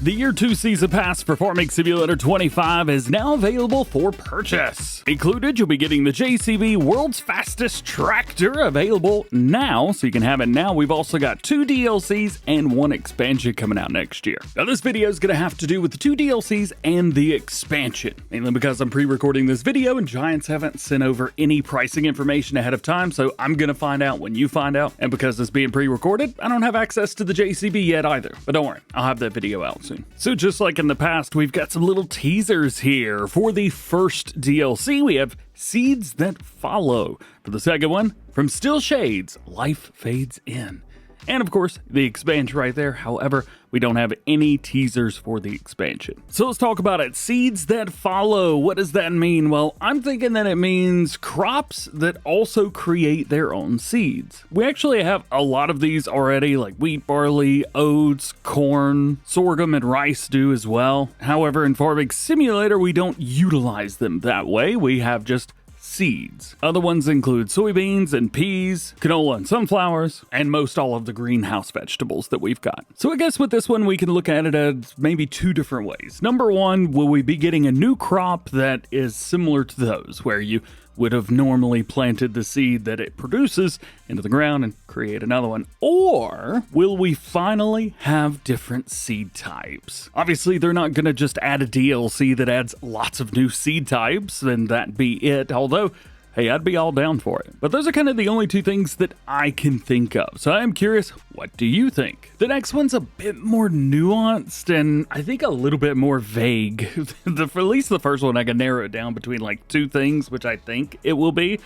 The Year 2 Season Pass for Farming Simulator 25 is now available for purchase. Included, you'll be getting the JCB World's Fastest Tractor available now, so you can have it now. We've also got 2 DLCs and 1 expansion coming out next year. Now, this video is going to have to do with the 2 DLCs and the expansion, mainly because I'm pre-recording this video and Giants haven't sent over any pricing information ahead of time, so I'm going to find out when you find out. And because it's being pre-recorded, I don't have access to the JCB yet either. But don't worry, I'll have that video out soon. So just like in the past, we've got some little teasers here. For the first DLC, we have Seeds That Follow. For the second one, from Still Shades, Life Fades In. And of course, the expansion right there. However, we don't have any teasers for the expansion. So let's talk about it. Seeds That Follow. What does that mean? Well, I'm thinking that it means crops that also create their own seeds. We actually have a lot of these already, like wheat, barley, oats, corn, sorghum, and rice do as well. However, in Farming Simulator, we don't utilize them that way. We have just seeds. Other ones include soybeans and peas, canola and sunflowers, and most all of the greenhouse vegetables that we've got. So I guess with this one, we can look at it as maybe 2 different ways. Number one, will we be getting a new crop that is similar to those, where you would have normally planted the seed that it produces into the ground and create another one? Or will we finally have different seed types? Obviously, they're not going to just add a DLC that adds lots of new seed types and that be it, although, hey, I'd be all down for it. But those are kind of the only 2 things that I can think of. So I'm curious, what do you think? The next one's a bit more nuanced and I think a little bit more vague. At least the first one, I can narrow it down between like 2 things, which I think it will be.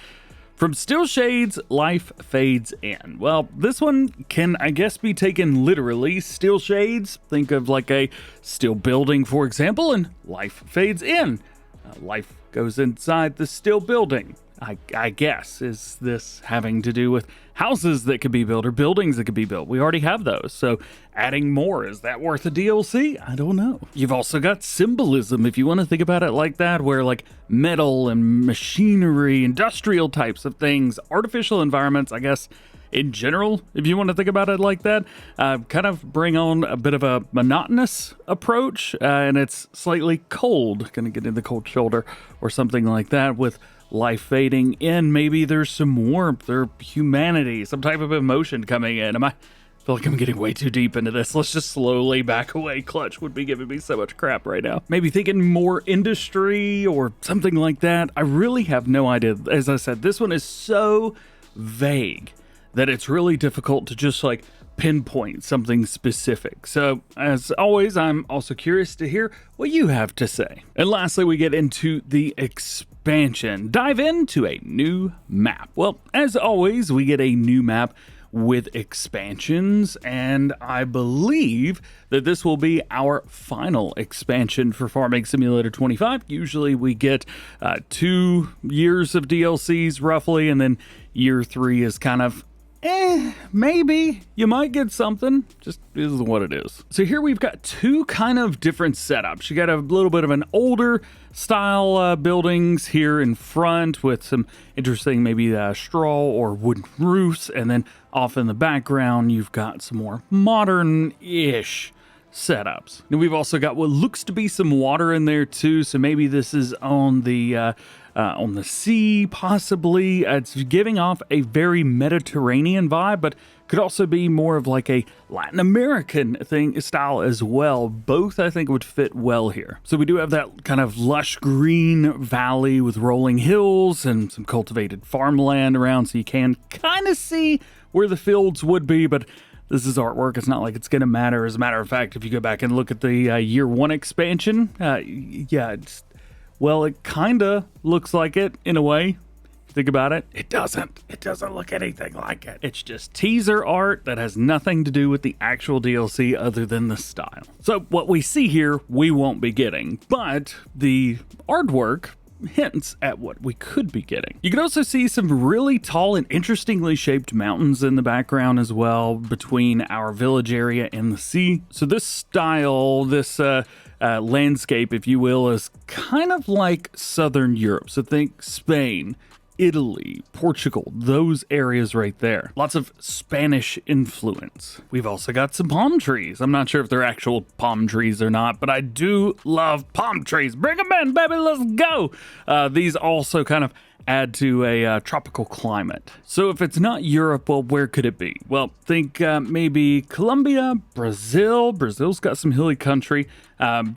From Still Shades, Life Fades In. Well, this one can, I guess, be taken literally. Still Shades, think of like a still building, for example, and life fades in. Life goes inside the still building. I guess. Is this having to do with houses that could be built or buildings that could be built? We already have those, so adding more, is that worth a DLC? I don't know. You've also got symbolism, if you want to think about it like that, where like metal and machinery, industrial types of things, artificial environments, I guess, in general, if you want to think about it like that, kind of bring on a bit of a monotonous approach, and it's slightly cold, gonna get in the cold shoulder or something like that with life fading in. Maybe there's some warmth or humanity, some type of emotion coming in. I feel like I'm getting way too deep into this. Let's just slowly back away. Clutch would be giving me so much crap right now. Maybe thinking more industry or something like that. I really have no idea. As I said, this one is so vague that it's really difficult to just like pinpoint something specific. So as always, I'm also curious to hear what you have to say. And lastly, we get into the expansion. Dive into a new map. Well, as always, we get a new map with expansions, and I believe that this will be our final expansion for Farming Simulator 25. Usually we get 2 years of DLCs roughly, and then year 3 is kind of maybe you might get something. Just is what it is. So here we've got 2 kind of different setups. You got a little bit of an older style buildings here in front with some interesting maybe straw or wooden roofs, and then off in the background you've got some more modern-ish setups. And we've also got what looks to be some water in there too, so maybe this is on the sea, possibly. It's giving off a very Mediterranean vibe, but could also be more of like a Latin American style as well. Both, I think, would fit well here. So we do have that kind of lush green valley with rolling hills and some cultivated farmland around, so you can kind of see where the fields would be, but this is artwork. It's not like it's going to matter. As a matter of fact, if you go back and look at the year 1 expansion, well, it kind of looks like it in a way. Think about it. It doesn't. It doesn't look anything like it. It's just teaser art that has nothing to do with the actual DLC other than the style. So what we see here, we won't be getting, but the artwork hints at what we could be getting. You can also see some really tall and interestingly shaped mountains in the background as well between our village area and the sea. So this style, this landscape, if you will, is kind of like Southern Europe. So think Spain, Italy, Portugal, those areas right there. Lots of Spanish influence. We've also got some palm trees. I'm not sure if they're actual palm trees or not, but I do love palm trees. Bring them in, baby, let's go. These also kind of add to a tropical climate. So if it's not Europe, well, where could it be? Well, think maybe Colombia, Brazil. Brazil's got some hilly country.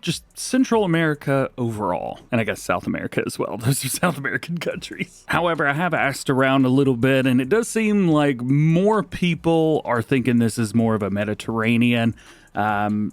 Just Central America overall. And I guess South America as well. Those are South American countries. However, I have asked around a little bit, and it does seem like more people are thinking this is more of a Mediterranean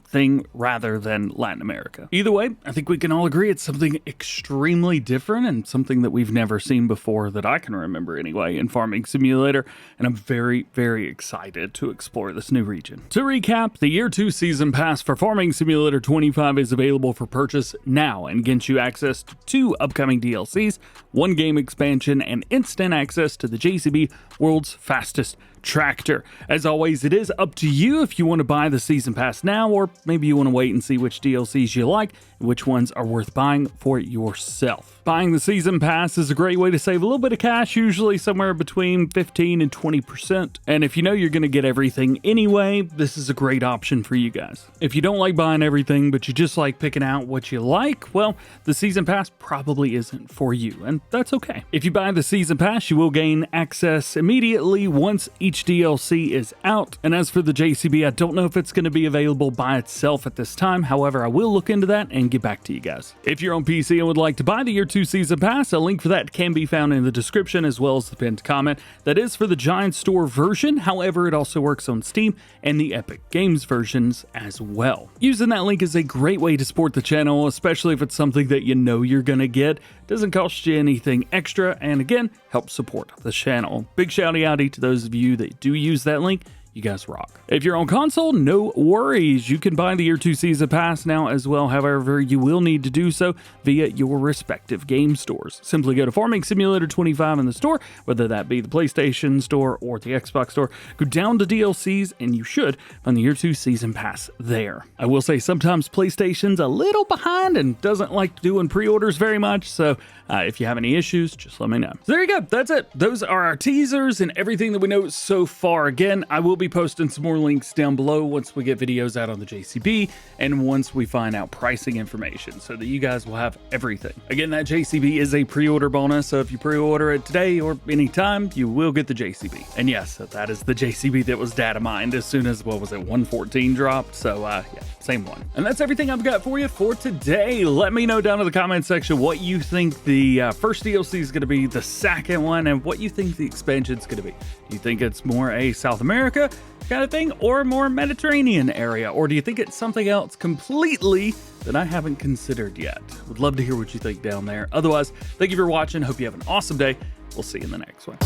thing rather than Latin America. Either way, I think we can all agree it's something extremely different and something that we've never seen before that I can remember anyway in Farming Simulator, and I'm very, very excited to explore this new region. To recap, the Year 2 Season Pass for Farming Simulator 25 is available for purchase now and gives you access to 2 upcoming DLCs, 1 game expansion, and instant access to the JCB World's Fastest Tractor. As always, it is up to you if you want to buy the Season Pass now, or maybe you want to wait and see which DLCs you like and which ones are worth buying for yourself. Buying the Season Pass is a great way to save a little bit of cash, usually somewhere between 15 and 20%. And if you know you're going to get everything anyway, this is a great option for you guys. If you don't like buying everything, but you just like picking out what you like, well, the Season Pass probably isn't for you, and that's okay. If you buy the Season Pass, you will gain access immediately once each DLC is out. And as for the JCB, I don't know if it's going to be available by itself at this time. However, I will look into that and get back to you guys. If you're on PC and would like to buy the Year 2 Season Pass, a link for that can be found in the description as well as the pinned comment. That is for the Giant Store version. However, it also works on Steam and the Epic Games versions as well. Using that link is a great way to support the channel, especially if it's something that you know you're going to get. It doesn't cost you anything extra, and again, helps support the channel. Big shouty outy to those of you that do use that link. You guys rock. If you're on console, no worries. You can buy the Year 2 Season Pass now as well. However, you will need to do so via your respective game stores. Simply go to Farming Simulator 25 in the store, whether that be the PlayStation Store or the Xbox Store. Go down to DLCs and you should find the Year 2 Season Pass there. I will say sometimes PlayStation's a little behind and doesn't like doing pre-orders very much, so if you have any issues, just let me know. So there you go. That's it. Those are our teasers and everything that we know so far. Again, I will be posting some more links down below once we get videos out on the JCB and once we find out pricing information so that you guys will have everything. Again, that JCB is a pre-order bonus, so if you pre-order it today or anytime, you will get the JCB. And yes, that is the JCB that was data mined as soon as, what was it, 114 dropped? So yeah, same one. And that's everything I've got for you for today. Let me know down in the comment section what you think the first DLC is going to be, the second one, and what you think the expansion is going to be. Do you think it's more a South America kind of thing or more Mediterranean area? Or do you think it's something else completely that I haven't considered yet? Would love to hear what you think down there. Otherwise, thank you for watching. Hope you have an awesome day. We'll see you in the next one.